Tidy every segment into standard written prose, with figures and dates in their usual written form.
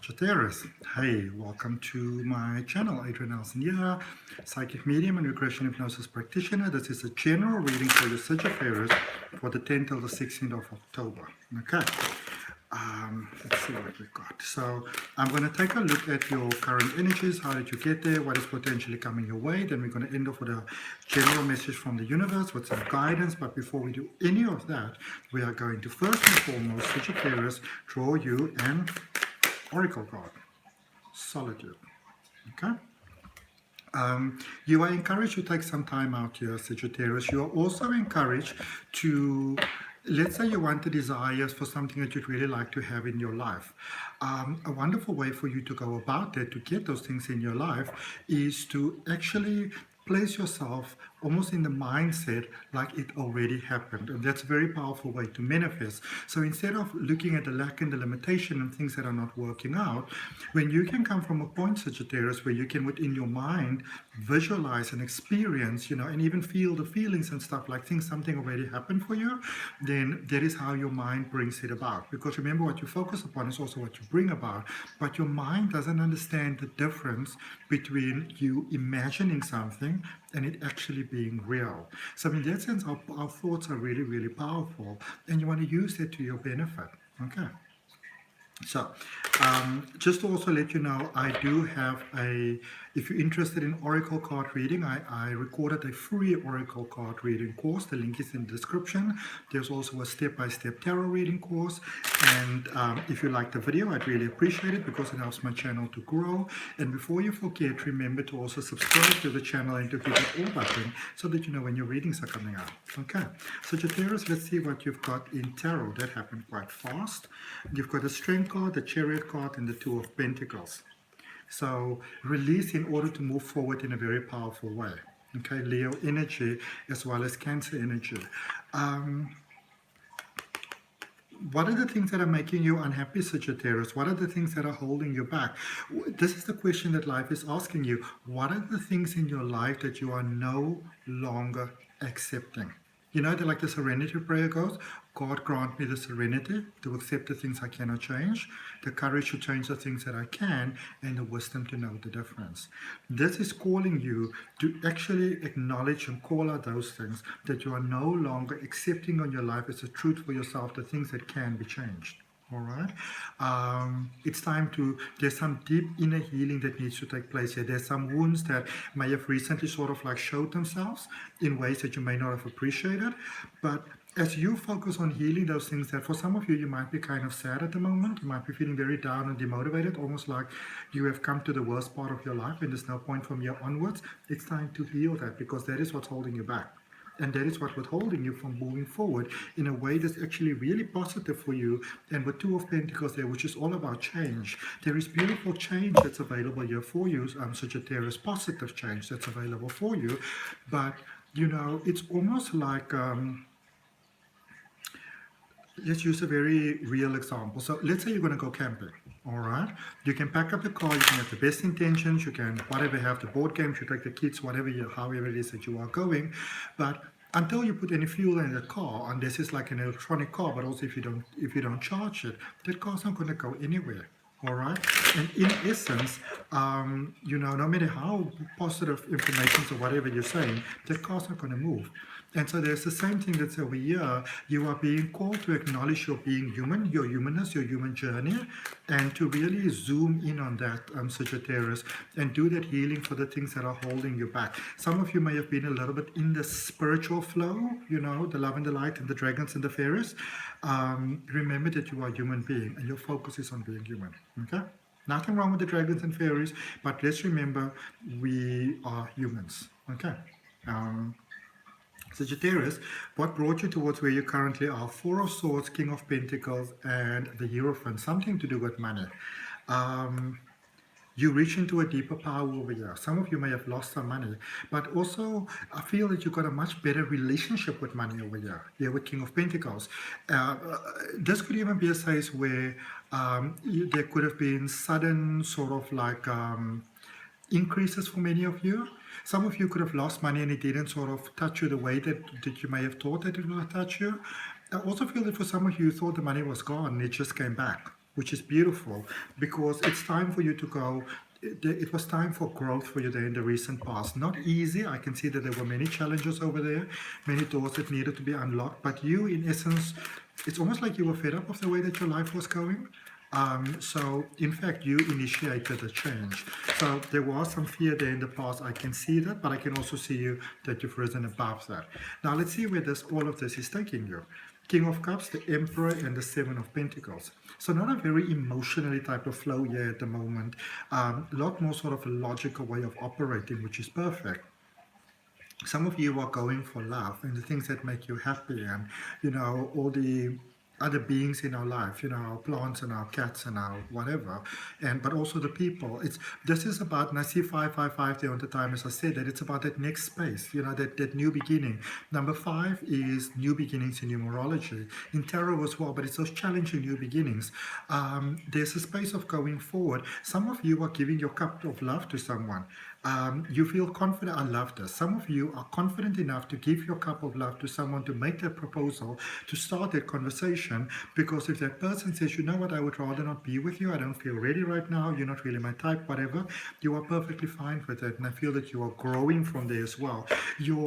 Sagittarius. Hey, welcome to my channel. Adrian here, psychic medium and regression hypnosis practitioner. This is a general reading for your Sagittarius for the 10th till the 16th of October. Okay. Let's see what we've got. So I'm going to take a look at your current energies. How did you get there? What is potentially coming your way? Then we're going to end off with a general message from the universe with some guidance. But before we do any of that, we are going to first and foremost, Sagittarius, draw you an oracle card. Solitude. Okay. You are encouraged to take some time out here, Sagittarius. You are also encouraged to, let's say you want the desires for something that you'd really like to have in your life. A wonderful way for you to go about that, to get those things in your life, is to actually place yourself almost in the mindset like it already happened. And that's a very powerful way to manifest. So instead of looking at the lack and the limitation and things that are not working out, when you can come from a point, Sagittarius, where you can within your mind visualize and experience, and even feel the feelings and stuff, like something already happened for you, then that is how your mind brings it about. Because remember, what you focus upon is also what you bring about. But your mind doesn't understand the difference between you imagining something and it actually being real. So in that sense, our thoughts are really, really powerful, and you want to use that to your benefit. Okay. So, just to also let you know, I do have if you're interested in oracle card reading, I recorded a free oracle card reading course. The link is in the description. There's also a step-by-step tarot reading course. And if you like the video, I'd really appreciate it because it helps my channel to grow. And before you forget, remember to also subscribe to the channel and to hit the all button so that you know when your readings are coming out. Okay. So Sagittarius, let's see what you've got in tarot. That happened quite fast. You've got a Strength card, the Chariot card, and the Two of Pentacles. So release in order to move forward in a very powerful way. Okay, Leo energy as well as Cancer energy. What are the things that are making you unhappy, Sagittarius? What are the things that are holding you back? This is the question that life is asking you. What are the things in your life that you are no longer accepting? Like the serenity prayer goes, God grant me the serenity to accept the things I cannot change, the courage to change the things that I can, and the wisdom to know the difference. This is calling you to actually acknowledge and call out those things that you are no longer accepting on your life as a truth for yourself, the things that can be changed. All right. It's time there's some deep inner healing that needs to take place here. There's some wounds that may have recently sort of like showed themselves in ways that you may not have appreciated. But as you focus on healing those things that for some of you, you might be kind of sad at the moment. You might be feeling very down and demotivated, almost like you have come to the worst part of your life and there's no point from here onwards. It's time to heal that because that is what's holding you back. And that is what's withholding you from moving forward in a way that's actually really positive for you. And with Two of Pentacles there, which is all about change. There is beautiful change that's available here for you, Sagittarius, positive change that's available for you. But, it's almost like, let's use a very real example. So let's say you're going to go camping. All right. You can pack up the car. You can have the best intentions. You can have the board games. You take the kids, however it is that you are going. But until you put any fuel in the car, and this is like an electronic car, but also if you don't charge it, that car's not going to go anywhere. All right. And in essence, no matter how positive information or whatever you're saying, that car's not going to move. And so there's the same thing that's over here. You are being called to acknowledge your being human, your humanness, your human journey, and to really zoom in on that, Sagittarius, and do that healing for the things that are holding you back. Some of you may have been a little bit in the spiritual flow, the love and the light and the dragons and the fairies. Remember that you are a human being and your focus is on being human. Okay? Nothing wrong with the dragons and fairies, but let's remember we are humans. Okay? Sagittarius, what brought you towards where you currently are? Four of Swords, King of Pentacles, and the Hierophant. Something to do with money. You reach into a deeper power over here. Some of you may have lost some money, but also I feel that you've got a much better relationship with money over here. Here with King of Pentacles. This could even be a case where there could have been sudden sort of like increases for many of you. Some of you could have lost money and it didn't sort of touch you the way that you may have thought that it would touch you. I also feel that for some of you, you thought the money was gone and it just came back. which is beautiful because it's time for you to go. It was time for growth for you there in the recent past. Not easy. I can see that there were many challenges over there, many doors that needed to be unlocked. But you, in essence, it's almost like you were fed up of the way that your life was going. So, in fact, you initiated a change. So there was some fear there in the past. I can see that, but I can also see you that you've risen above that. Now, let's see where all of this is taking you. King of Cups, the Emperor, and the Seven of Pentacles. So not a very emotionally type of flow here at the moment. A lot more sort of a logical way of operating, which is perfect. Some of you are going for love and the things that make you happy, and all the other beings in our life, our plants and our cats and our whatever, but also the people. This is about, and I see 555 there on the time, as I said, that it's about that next space, that new beginning. Number 5 is new beginnings in numerology, in tarot as well, but it's those challenging new beginnings. There's a space of going forward. Some of you are giving your cup of love to someone. You feel confident. I love this. Some of you are confident enough to give your cup of love to someone, to make that proposal, to start that conversation, because if that person says, you know what, I would rather not be with you, I don't feel ready right now, you're not really my type, whatever, you are perfectly fine with it. And I feel that you are growing from there as well. Your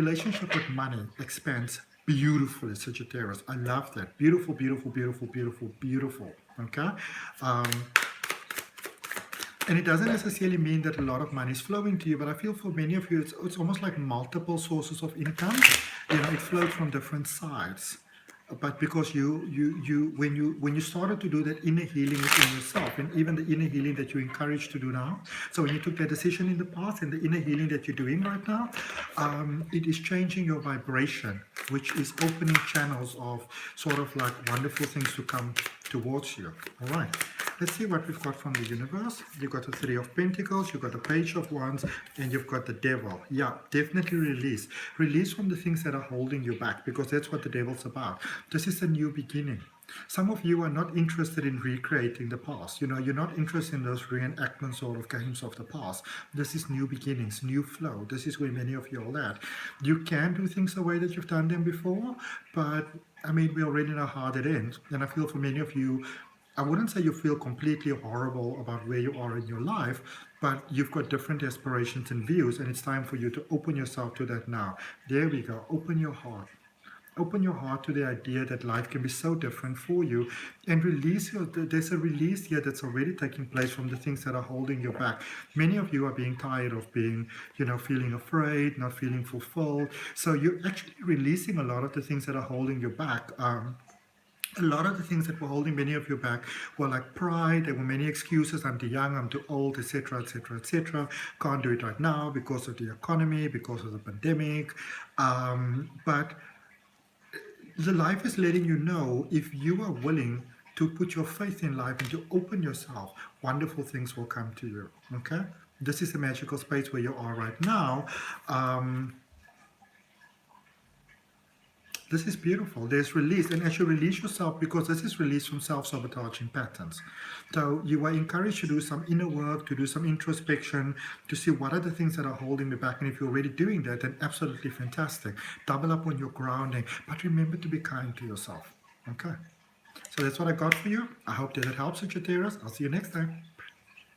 relationship with money expands beautifully, Sagittarius. I love that. Beautiful, beautiful, beautiful, beautiful, beautiful. Okay. And it doesn't necessarily mean that a lot of money is flowing to you, but I feel for many of you, it's almost like multiple sources of income. It flows from different sides. But because when you started to do that inner healing within yourself, and even the inner healing that you're encouraged to do now, so when you took that decision in the past and the inner healing that you're doing right now, it is changing your vibration, which is opening channels of sort of like wonderful things to come towards you. All right. Let's see what we've got from the universe. You've got the Three of Pentacles, you've got the Page of Wands, and you've got the Devil. Yeah, definitely release. Release from the things that are holding you back, because that's what the Devil's about. This is a new beginning. Some of you are not interested in recreating the past. You're not interested in those reenactment sort of games of the past. This is new beginnings, new flow. This is where many of you are at. You can do things the way that you've done them before, but I mean, we already know how that ends. And I feel for many of you, I wouldn't say you feel completely horrible about where you are in your life, but you've got different aspirations and views, and it's time for you to open yourself to that now. There we go. Open your heart. Open your heart to the idea that life can be so different for you, and release there's a release here that's already taking place from the things that are holding you back. Many of you are being tired of being, feeling afraid, not feeling fulfilled. So you're actually releasing a lot of the things that are holding you back. A lot of the things that were holding many of you back were like pride. There were many excuses. I'm too young, I'm too old, etc., etc., etc. Can't do it right now because of the economy, because of the pandemic. But the life is letting you know, if you are willing to put your faith in life and to open yourself, wonderful things will come to you. Okay? This is a magical space where you are right now. This is beautiful. There's release. And as you release yourself, because this is release from self-sabotaging patterns. So you are encouraged to do some inner work, to do some introspection, to see what are the things that are holding me back. And if you're already doing that, then absolutely fantastic. Double up on your grounding. But remember to be kind to yourself. Okay? So that's what I got for you. I hope that it helps, Sagittarius. I'll see you next time.